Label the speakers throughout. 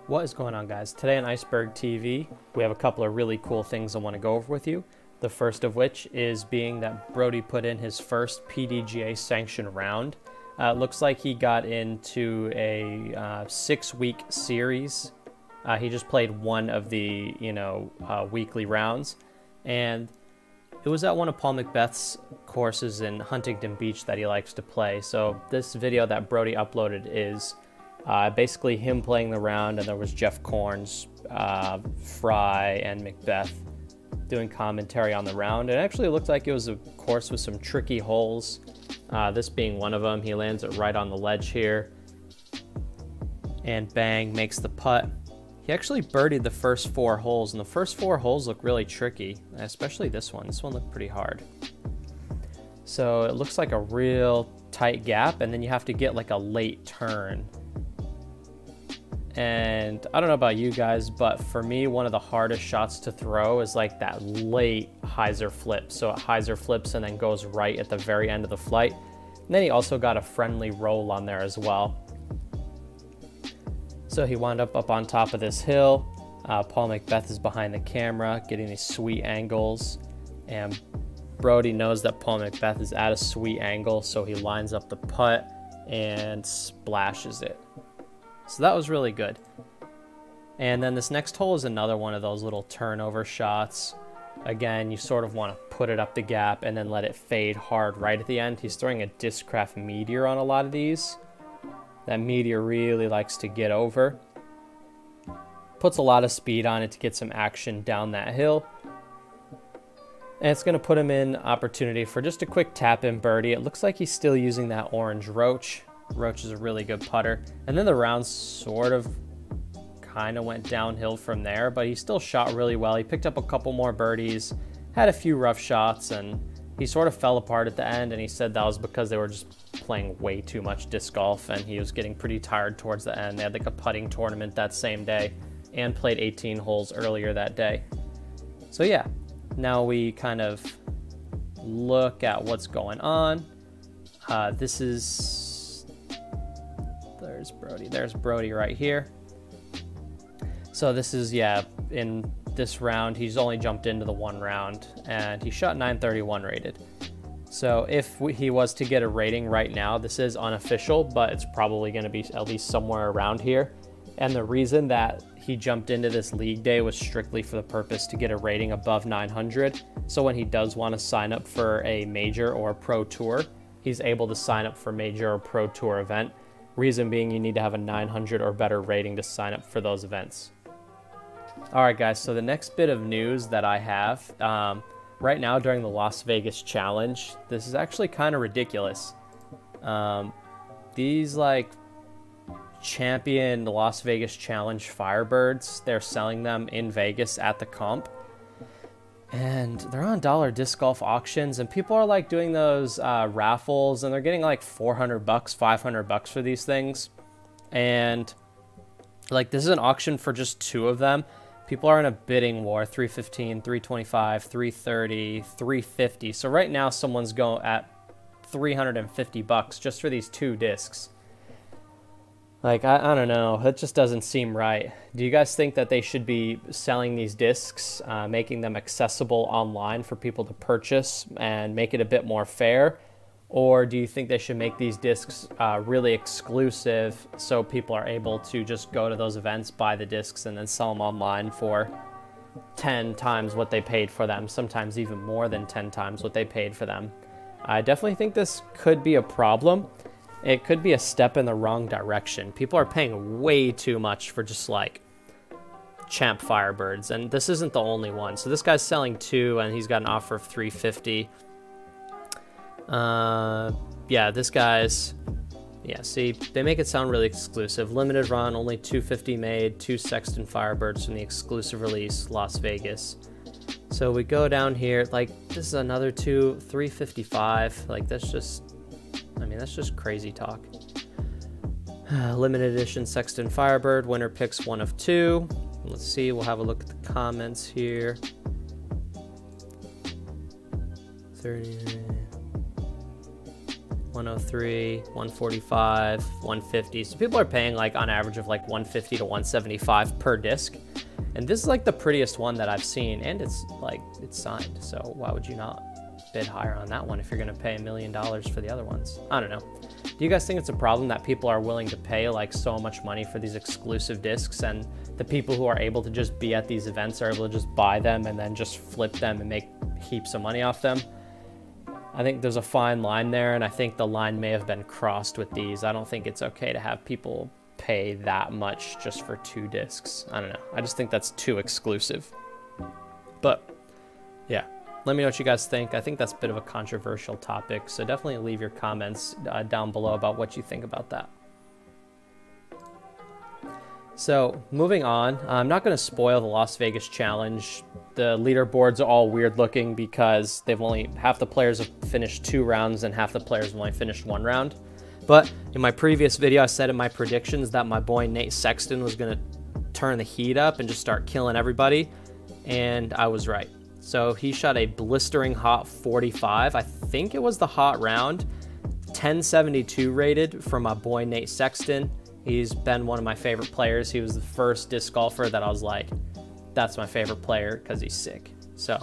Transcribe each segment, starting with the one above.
Speaker 1: What is going on, guys? Today on Iceberg TV, we have a couple of really cool things I want to go over with you. The first of which is being that Brodie put in his first PDGA sanctioned round. It looks like he got into a 6-week series. He just played one of the, weekly rounds. And it was at one of Paul McBeth's courses in Huntington Beach that he likes to play. So this video that Brodie uploaded is basically him playing the round, and there was Jeff Korns, Fry, and McBeth doing commentary on the round. It actually looked like it was a course with some tricky holes, this being one of them. He lands it right on the ledge here, and bang, makes the putt. He actually birdied the first 4 holes, and the first 4 holes look really tricky, especially this one. This one looked pretty hard. So it looks like a real tight gap, and then you have to get like a late turn. And I don't know about you guys, but for me, one of the hardest shots to throw is like that late hyzer flip. So it hyzer flips and then goes right at the very end of the flight. And then he also got a friendly roll on there as well. So he wound up on top of this hill. Paul McBeth is behind the camera getting these sweet angles. And Brodie knows that Paul McBeth is at a sweet angle, so he lines up the putt and splashes it. So that was really good. And then this next hole is another one of those little turnover shots. Again, you sort of want to put it up the gap and then let it fade hard right at the end. He's throwing a Discraft Meteor on a lot of these. That Meteor really likes to get over. Puts a lot of speed on it to get some action down that hill. And it's going to put him in opportunity for just a quick tap-in birdie. It looks like he's still using that orange Roach. Roach is a really good putter. And then the round sort of kind of went downhill from there, but he still shot really well. He picked up a couple more birdies, had a few rough shots, and he sort of fell apart at the end, and he said that was because they were just playing way too much disc golf, and he was getting pretty tired towards the end. They had like a putting tournament that same day and played 18 holes earlier that day. So yeah, now we kind of look at what's going on. This is, there's Brodie right here. So this is, yeah, in this round, he's only jumped into the one round, and he shot 931 rated. So if he was to get a rating right now, this is unofficial, but it's probably going to be at least somewhere around here. And the reason that he jumped into this league day was strictly for the purpose to get a rating above 900. So when he does want to sign up for a major or a pro tour, he's able to sign up for a major or pro tour event. Reason being, you need to have a 900 or better rating to sign up for those events. All right, guys, so the next bit of news that I have, right now during the Las Vegas Challenge, this is actually kind of ridiculous. These like champion Las Vegas Challenge Firebirds, they're selling them in Vegas at the comp. And they're on dollar disc golf auctions, and people are like doing those raffles, and they're getting like $400, $500 for these things. And like, this is an auction for just 2 of them. People are in a bidding war, 315, 325, 330, 350. So right now someone's going at $350 just for these 2 discs. Like, I don't know, that just doesn't seem right. Do you guys think that they should be selling these discs, making them accessible online for people to purchase and make it a bit more fair? Or do you think they should make these discs really exclusive so people are able to just go to those events, buy the discs, and then sell them online for 10 times what they paid for them, sometimes even more than 10 times what they paid for them? I definitely think this could be a problem. It could be a step in the wrong direction. People are paying way too much for just like champ Firebirds, and this isn't the only one. So this guy's selling 2, and he's got an offer of $350. Yeah, this guy's, yeah, see, they make it sound really exclusive. Limited run, only 250 made, 2 Sexton Firebirds from the exclusive release, Las Vegas. So we go down here, like, this is another 2, 355. Like, that's just, I mean, that's just crazy talk. Limited edition Sexton Firebird, winner picks 1 of 2. Let's see, we'll have a look at the comments here. 39. 103, 145, 150. So people are paying like on average of like 150 to 175 per disc. And this is like the prettiest one that I've seen, and it's signed. So why would you not bid higher on that one if you're gonna pay $1 million for the other ones? I don't know. Do you guys think it's a problem that people are willing to pay like so much money for these exclusive discs, and the people who are able to just be at these events are able to just buy them and then just flip them and make heaps of money off them? I think there's a fine line there, and I think the line may have been crossed with these. I don't think it's okay to have people pay that much just for 2 discs. I don't know. I just think that's too exclusive. But yeah, let me know what you guys think. I think that's a bit of a controversial topic, so definitely leave your comments down below about what you think about that. So moving on, I'm not going to spoil the Las Vegas Challenge. The leaderboards are all weird looking because half the players have finished 2 rounds and half the players have only finished 1 round. But in my previous video, I said in my predictions that my boy Nate Sexton was going to turn the heat up and just start killing everybody, and I was right. So he shot a blistering hot 45. I think it was the hot round, 1072 rated for my boy Nate Sexton. He's been one of my favorite players. He was the first disc golfer that I was like, that's my favorite player because he's sick. So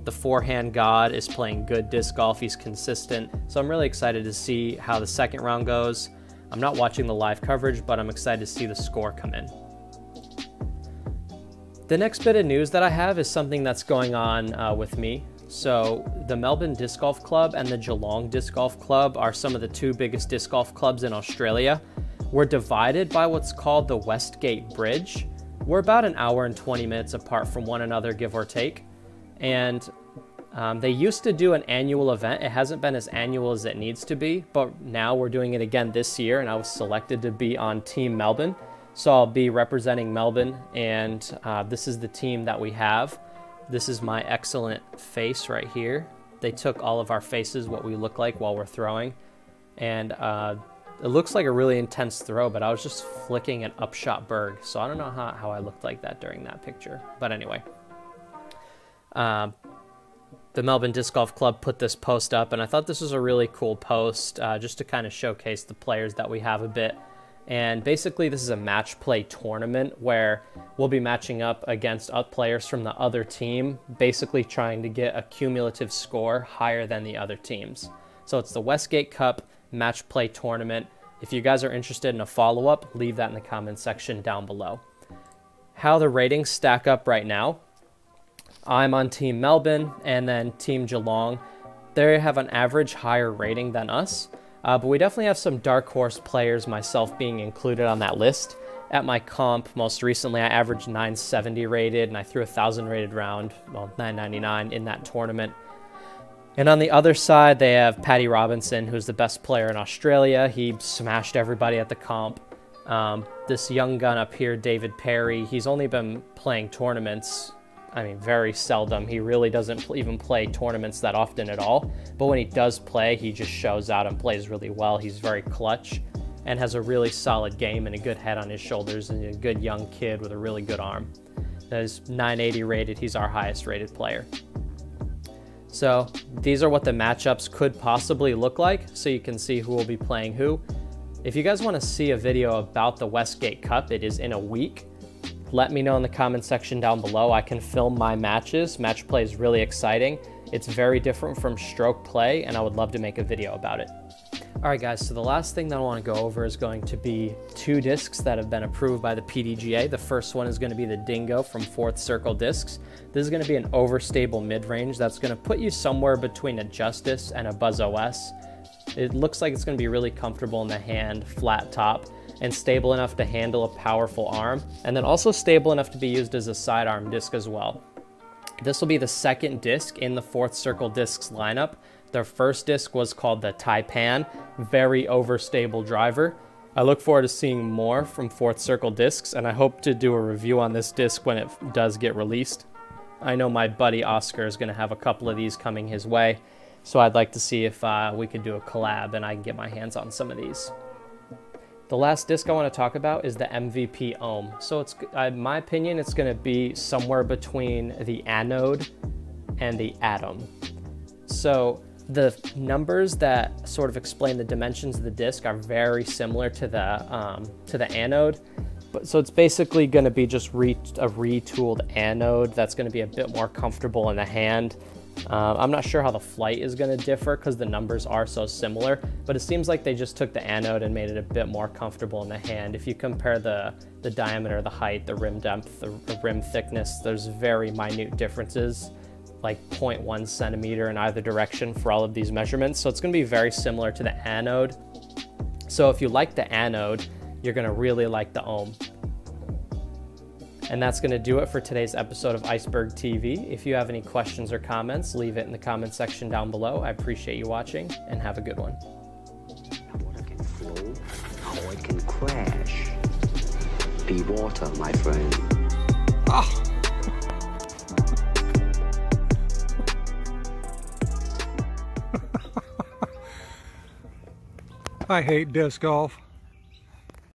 Speaker 1: the forehand god is playing good disc golf. He's consistent. So I'm really excited to see how the second round goes. I'm not watching the live coverage, but I'm excited to see the score come in. The next bit of news that I have is something that's going on with me. So the Melbourne Disc Golf Club and the Geelong Disc Golf Club are some of the 2 biggest disc golf clubs in Australia. We're divided by what's called the Westgate Bridge. We're about an hour and 20 minutes apart from one another, give or take. And they used to do an annual event. It hasn't been as annual as it needs to be, but now we're doing it again this year, and I was selected to be on Team Melbourne. So I'll be representing Melbourne, and this is the team that we have. This is my excellent face right here. They took all of our faces, what we look like while we're throwing, and it looks like a really intense throw, but I was just flicking an upshot berg, so I don't know how I looked like that during that picture. But anyway, the Melbourne Disc Golf Club put this post up, and I thought this was a really cool post just to kind of showcase the players that we have a bit. And basically this is a match play tournament where we'll be matching up against players from the other team, basically trying to get a cumulative score higher than the other teams. So it's the Westgate Cup match play tournament. If you guys are interested in a follow-up, leave that in the comment section down below. How the ratings stack up right now. I'm on Team Melbourne, and then Team Geelong. They have an average higher rating than us, but we definitely have some dark horse players, myself being included on that list. At my comp, most recently, I averaged 970 rated, and I threw a 1,000 rated round, well, 999 in that tournament. And on the other side, they have Paddy Robinson, who's the best player in Australia. He smashed everybody at the comp. This young gun up here, David Perry, he's only been playing tournaments, I mean, very seldom. He really doesn't even play tournaments that often at all. But when he does play, he just shows out and plays really well. He's very clutch and has a really solid game and a good head on his shoulders, and a good young kid with a really good arm. He's 980 rated. He's our highest rated player. So these are what the matchups could possibly look like, so you can see who will be playing who. If you guys want to see a video about the Westgate Cup, it is in a week. Let me know in the comment section down below. I can film my matches. Match play is really exciting. It's very different from stroke play, and I would love to make a video about it. All right, guys, so the last thing that I want to go over is going to be 2 discs that have been approved by the PDGA. The first one is going to be the Dingo from Fourth Circle Discs. This is going to be an overstable mid-range that's going to put you somewhere between a Justice and a Buzz OS. It looks like it's going to be really comfortable in the hand, flat top, and stable enough to handle a powerful arm, and then also stable enough to be used as a sidearm disc as well. This will be the second disc in the Fourth Circle Discs lineup. Their first disc was called the Taipan, very overstable driver. I look forward to seeing more from Fourth Circle Discs, and I hope to do a review on this disc when it does get released. I know my buddy Oscar is going to have a couple of these coming his way, so I'd like to see if we could do a collab and I can get my hands on some of these. The last disc I want to talk about is the MVP Ohm. So it's, in my opinion, it's going to be somewhere between the anode and the atom. So The numbers that sort of explain the dimensions of the disc are very similar to the anode. So it's basically going to be just a retooled anode that's going to be a bit more comfortable in the hand. I'm not sure how the flight is going to differ because the numbers are so similar, but it seems like they just took the anode and made it a bit more comfortable in the hand. If you compare the diameter, the height, the rim depth, the rim thickness, there's very minute differences, like 0.1 centimeter in either direction for all of these measurements. So it's going to be very similar to the anode. So if you like the anode, you're going to really like the ohm. And that's going to do it for today's episode of Iceberg TV. If you have any questions or comments, leave it in the comment section down below. I appreciate you watching, and have a good one.
Speaker 2: Water can flow, how it can crash. Be water, my friend.
Speaker 3: Ah. I hate disc golf.